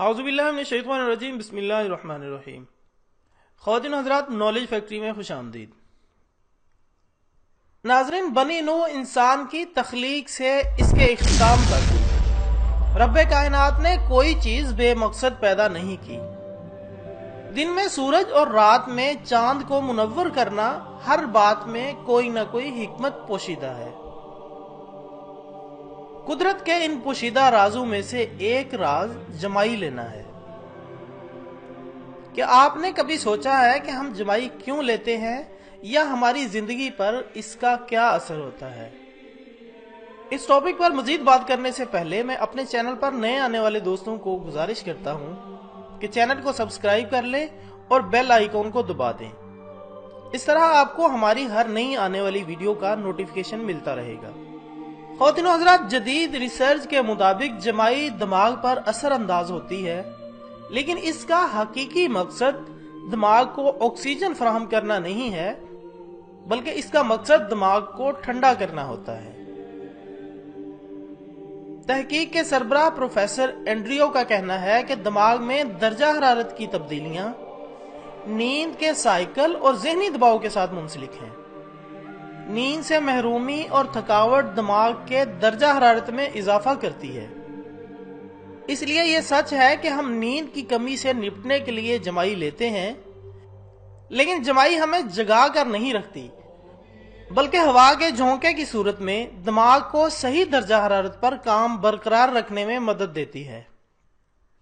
अऊज़ुबिल्लाहि मिनश्शैतानिर्रजीम बिस्मिल्लाहिर्रहमानिर्रहीम। ख़वातीन हज़रात, knowledge factory में खुश आमदीद। नाज़रीन, बनी नूह इंसान की तख्लीक से इसके इख्तिताम तक रब्बे कायनात ने कोई चीज़ बेमकसद पैदा नहीं की। दिन में सूरज और रात में चांद को मुनव्वर करना, हर बात में कोई न कोई हिकमत पोशीदा है। कुदरत के इन पोशीदा राजों में से एक राज जमाई लेना है। क्या आपने कभी सोचा है कि हम जमाई क्यों लेते हैं या हमारी जिंदगी पर इसका क्या असर होता है? इस टॉपिक पर मजीद बात करने से पहले मैं अपने चैनल पर नए आने वाले दोस्तों को गुजारिश करता हूं कि चैनल को सब्सक्राइब कर लें और बेल आइकॉन को दबा दें। इस तरह आपको हमारी हर नई आने वाली वीडियो का नोटिफिकेशन मिलता रहेगा। ख़वातीन हज़रात, जदीद रिसर्च के मुताबिक जमाई दिमाग पर असर अंदाज होती है, लेकिन इसका हकीकी मकसद दिमाग को ऑक्सीजन फराहम करना नहीं है, बल्कि इसका मकसद दिमाग को ठंडा करना होता है। तहकीक के सरबराह प्रोफेसर एंड्रियो का कहना है कि दिमाग में दर्जा हरारत की तब्दीलियां नींद के साइकिल और ज़हनी दबाव के साथ मुंसलिक हैं। नींद से महरूमी और थकावट दिमाग के दर्जा हरारत में इजाफा करती है। इसलिए यह सच है कि हम नींद की कमी से निपटने के लिए जमाई लेते हैं, लेकिन जमाई हमें जगा कर नहीं रखती, बल्कि हवा के झोंके की सूरत में दिमाग को सही दर्जा हरारत पर काम बरकरार रखने में मदद देती है।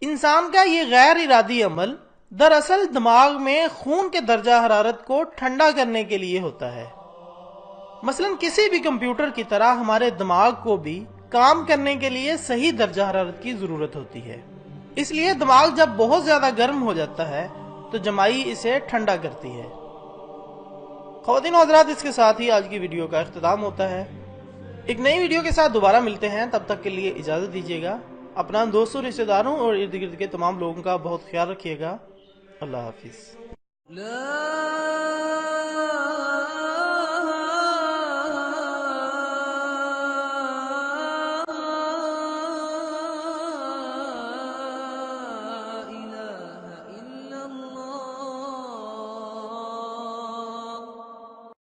इंसान का ये गैर इरादी अमल दरअसल दिमाग में खून के दर्जा हरारत को ठंडा करने के लिए होता है। मसलन किसी भी कंप्यूटर की तरह हमारे दिमाग को भी काम करने के लिए सही दर्जा हरारत की जरूरत होती है। इसलिए दिमाग जब बहुत ज्यादा गर्म हो जाता है तो जमाई इसे ठंडा करती है। ख़वातीन हज़रात, इसके साथ ही आज की वीडियो का इख्तिताम होता है। एक नई वीडियो के साथ दोबारा मिलते हैं, तब तक के लिए इजाजत दीजिएगा। अपना दोस्तों, रिश्तेदारों और इर्द गिर्द के तमाम लोगों का बहुत ख्याल रखिएगा। अल्लाह हाफिज।